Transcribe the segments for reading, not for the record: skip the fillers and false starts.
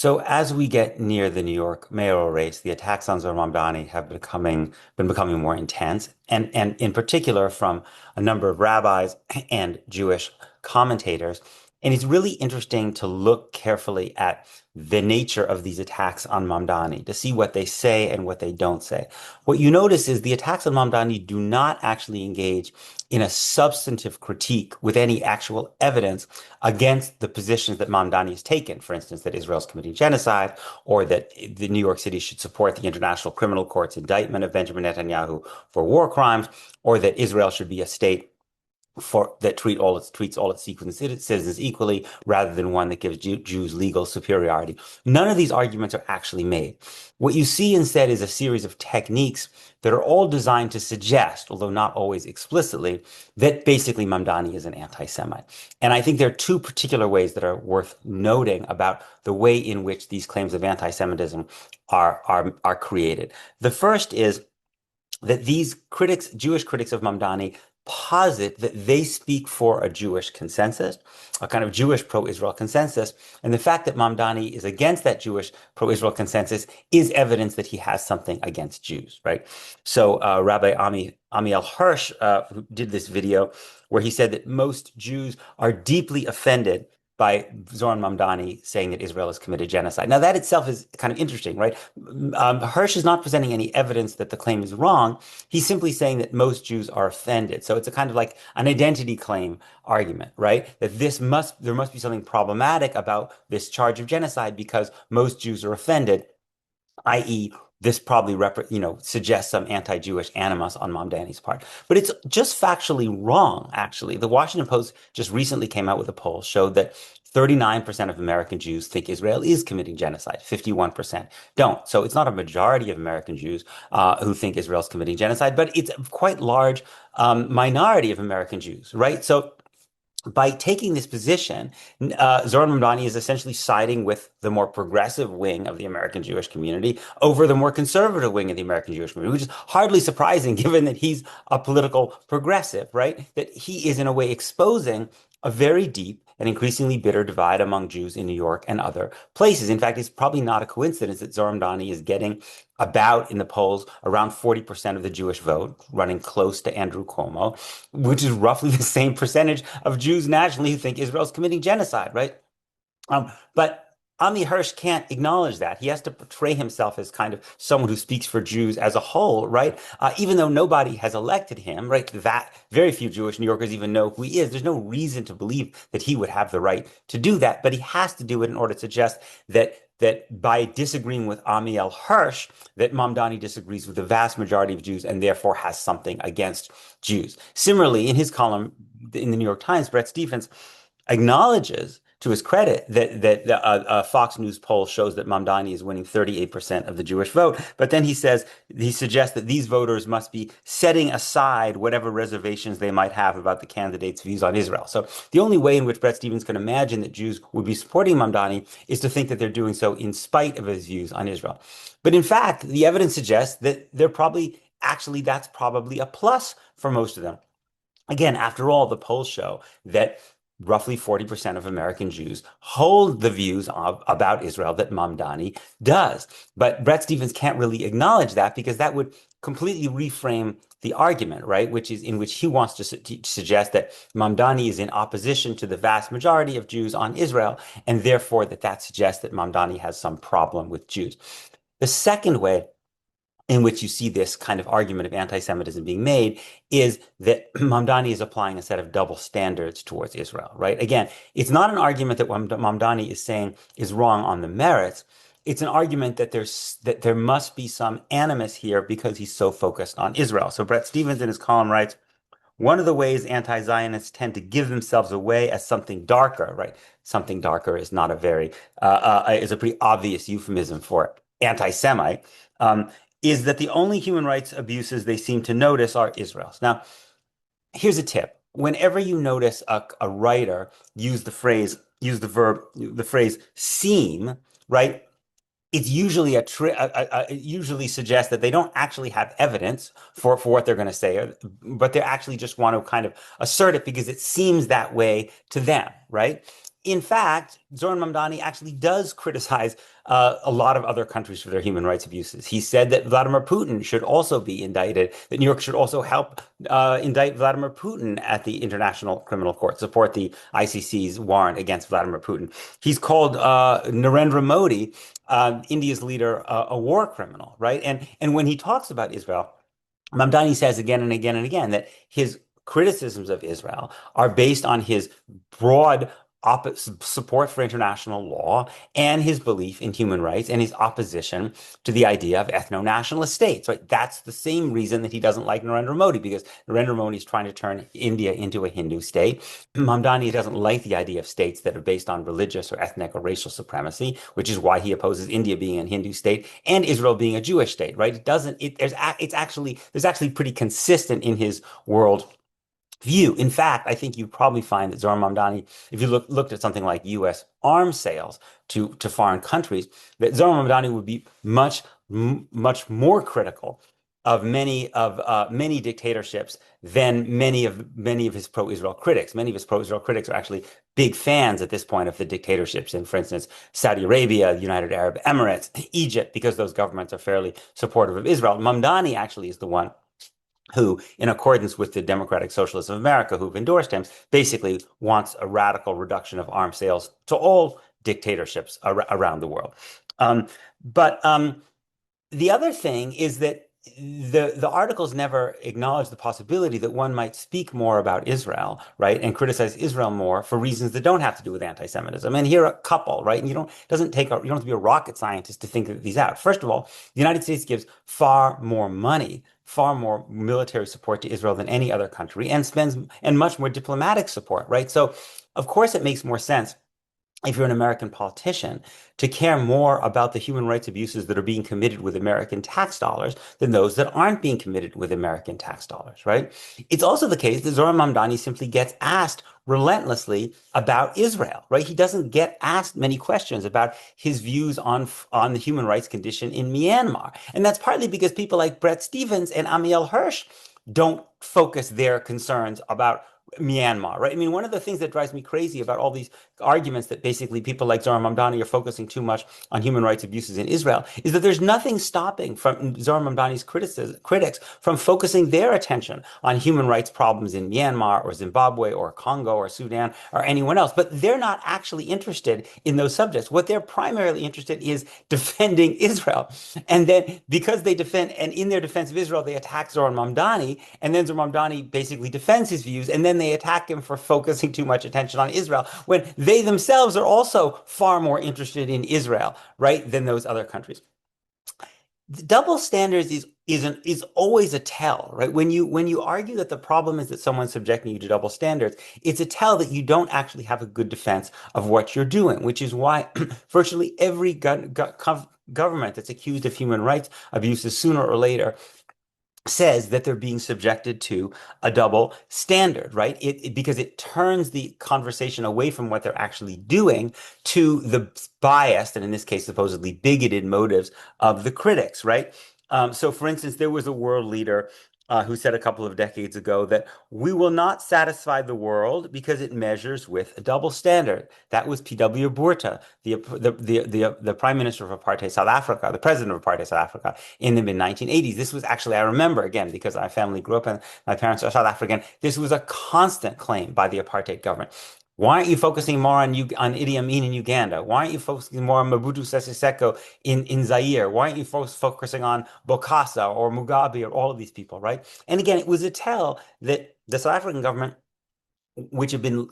So as we get near the New York mayoral race, the attacks on Zohran Mamdani have been becoming more intense, and in particular from a number of rabbis and Jewish commentators. And it's really interesting to look carefully at the nature of these attacks on Mamdani to see what they say and what they don't say. What you notice is the attacks on Mamdani do not actually engage in a substantive critique with any actual evidence against the positions that Mamdani has taken. For instance, that Israel's committing genocide, or that the New York City should support the International Criminal Court's indictment of Benjamin Netanyahu for war crimes, or that Israel should be a state that treats all its citizens equally, rather than one that gives Jews legal superiority. None of these arguments are actually made. What you see instead is a series of techniques that are all designed to suggest, although not always explicitly, that basically Mamdani is an anti-Semite. And I think there are two particular ways that are worth noting about the way in which these claims of anti-Semitism are created. The first is that these critics, Jewish critics of Mamdani, posit that they speak for a Jewish consensus, a kind of Jewish pro-Israel consensus. And the fact that Mamdani is against that Jewish pro-Israel consensus is evidence that he has something against Jews, right? So Rabbi Amiel Hirsch, who did this video, where he said that most Jews are deeply offended by Zoran Mamdani saying that Israel has committed genocide. Now, that itself is kind of interesting, right? Hirsch is not presenting any evidence that the claim is wrong. He's simply saying that most Jews are offended. So it's a kind of like an identity claim argument, right? That there must be something problematic about this charge of genocide because most Jews are offended, i.e., this probably suggests some anti-Jewish animus on Mamdani's part. But it's just factually wrong, actually. The Washington Post just recently came out with a poll, showed that 39% of American Jews think Israel is committing genocide. 51% don't. So it's not a majority of American Jews who think Israel's committing genocide, but it's a quite large minority of American Jews, right? So by taking this position, Zoran Mamdani is essentially siding with the more progressive wing of the American Jewish community over the more conservative wing of the American Jewish community, which is hardly surprising given that he's a political progressive, right? That he is in a way exposing a very deep and increasingly bitter divide among Jews in New York and other places. In fact, it's probably not a coincidence that Zoran Mamdani is getting about in the polls around 40% of the Jewish vote, running close to Andrew Cuomo, which is roughly the same percentage of Jews nationally who think Israel's committing genocide, right? But Ami Hirsch can't acknowledge that. He has to portray himself as kind of someone who speaks for Jews as a whole, right? Even though nobody has elected him, right? That very few Jewish New Yorkers even know who he is. There's no reason to believe that he would have the right to do that, but he has to do it in order to suggest that by disagreeing with Amiel Hirsch, that Mamdani disagrees with the vast majority of Jews and therefore has something against Jews. Similarly, in his column in the New York Times, Bret Stephens acknowledges, to his credit, that a Fox News poll shows that Mamdani is winning 38% of the Jewish vote. But then he suggests that these voters must be setting aside whatever reservations they might have about the candidate's views on Israel. So the only way in which Bret Stephens can imagine that Jews would be supporting Mamdani is to think that they're doing so in spite of his views on Israel. But in fact, the evidence suggests that that's probably a plus for most of them. Again, after all, the polls show that roughly 40% of American Jews hold the views about Israel that Mamdani does. But Bret Stephens can't really acknowledge that because that would completely reframe the argument, right? Which is in which he wants to suggest that Mamdani is in opposition to the vast majority of Jews on Israel, and therefore that suggests that Mamdani has some problem with Jews. The second way in which you see this kind of argument of anti-Semitism being made is that Mamdani is applying a set of double standards towards Israel, right? Again, it's not an argument that what Mamdani is saying is wrong on the merits. It's an argument that there must be some animus here because he's so focused on Israel. So Bret Stephens in his column writes, one of the ways anti-Zionists tend to give themselves away as something darker, right? Something darker is not is a pretty obvious euphemism for anti-Semite. Is that the only human rights abuses they seem to notice are Israel's. Now, here's a tip. Whenever you notice a writer use the phrase seem, right? It's usually it usually suggests that they don't actually have evidence for what they're going to say, but they actually just want to kind of assert it because it seems that way to them, right? in fact, Zoran Mamdani actually does criticize a lot of other countries for their human rights abuses. He said that Vladimir Putin should also be indicted, that New York should also help indict Vladimir Putin at the International Criminal Court, support the ICC's warrant against Vladimir Putin. He's called Narendra Modi, India's leader, a war criminal, right? And when he talks about Israel, Mamdani says again and again and again that his criticisms of Israel are based on his broad support for international law and his belief in human rights and his opposition to the idea of ethno-nationalist states. Right? That's the same reason that he doesn't like Narendra Modi, because Narendra Modi is trying to turn India into a Hindu state. Mamdani doesn't like the idea of states that are based on religious or ethnic or racial supremacy, which is why he opposes India being a Hindu state and Israel being a Jewish state. Right? It doesn't. There's actually pretty consistent in his world view. In fact, I think you probably find that Zohran Mamdani, if you looked at something like U.S. arms sales to foreign countries, that Zohran Mamdani would be much more critical of many dictatorships than many of his pro-Israel critics. Many of his pro-Israel critics are actually big fans at this point of the dictatorships in, for instance, Saudi Arabia, the United Arab Emirates, Egypt, because those governments are fairly supportive of Israel. Mamdani actually is the one who, in accordance with the Democratic Socialists of America, who've endorsed him, basically wants a radical reduction of arms sales to all dictatorships around the world. But the other thing is that the articles never acknowledge the possibility that one might speak more about Israel, right, and criticize Israel more for reasons that don't have to do with anti-Semitism. And here are a couple, right? And you don't have to be a rocket scientist to think these out. First of all, the United States gives far more money, far more military support to Israel than any other country, and much more diplomatic support, right? So, of course, it makes more sense if you're an American politician, to care more about the human rights abuses that are being committed with American tax dollars than those that aren't being committed with American tax dollars, right? It's also the case that Zohran Mamdani simply gets asked relentlessly about Israel, right? He doesn't get asked many questions about his views on the human rights condition in Myanmar. And that's partly because people like Bret Stephens and Amiel Hirsch don't focus their concerns about Myanmar, right? I mean, one of the things that drives me crazy about all these arguments that basically people like Zohran Mamdani are focusing too much on human rights abuses in Israel is that there's nothing stopping from Zohran Mamdani's critics from focusing their attention on human rights problems in Myanmar or Zimbabwe or Congo or Sudan or anyone else. But they're not actually interested in those subjects. What they're primarily interested in is defending Israel. And then because they defend, and in their defense of Israel, they attack Zohran Mamdani, and then Zohran Mamdani basically defends his views, and then they attack him for focusing too much attention on Israel, when they themselves are also far more interested in Israel, right, than those other countries. The double standards is always a tell, right? When you argue that the problem is that someone's subjecting you to double standards, it's a tell that you don't actually have a good defense of what you're doing, which is why virtually every government that's accused of human rights abuses sooner or later says that they're being subjected to a double standard, right? Because it turns the conversation away from what they're actually doing to the biased, and in this case, supposedly bigoted motives of the critics, right? So, for instance, there was a world leader who said a couple of decades ago that we will not satisfy the world because it measures with a double standard. That was P.W. Botha, the Prime Minister of Apartheid South Africa, the President of Apartheid South Africa in the mid-1980s. This was actually, I remember, again, because my family grew up and my parents are South African, this was a constant claim by the apartheid government. Why aren't you focusing more on Idi Amin in Uganda? Why aren't you focusing more on Mobutu Sese Seko in Zaire? Why aren't you focusing on Bokassa or Mugabe or all of these people, right? And again, it was a tell that the South African government, which had been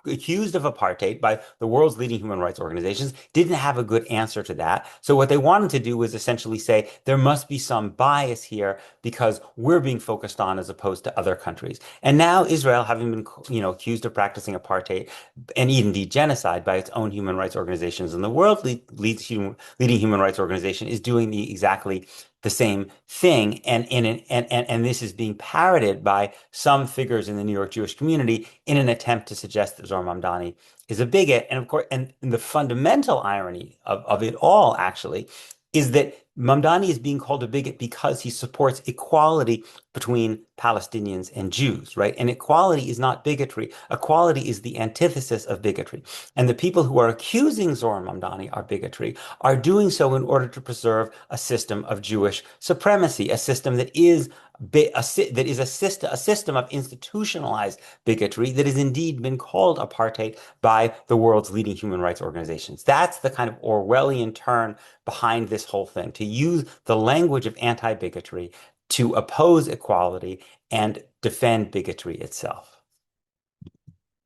accused of apartheid by the world's leading human rights organizations, didn't have a good answer to that. So what they wanted to do was essentially say there must be some bias here because we're being focused on as opposed to other countries. And now Israel, having been, accused of practicing apartheid and indeed genocide by its own human rights organizations, and the world leading human rights organization is doing exactly the same thing, and this is being parroted by some figures in the New York Jewish community in an attempt to suggest that Zohran Mamdani is a bigot. And of course, and the fundamental irony of it all actually is that Mamdani is being called a bigot because he supports equality between Palestinians and Jews, right? And equality is not bigotry. Equality is the antithesis of bigotry. And the people who are accusing Zoran Mamdani of bigotry are doing so in order to preserve a system of Jewish supremacy, a system that is a system of institutionalized bigotry that has indeed been called apartheid by the world's leading human rights organizations. That's the kind of Orwellian turn behind this whole thing, to use the language of anti-bigotry to oppose equality and defend bigotry itself.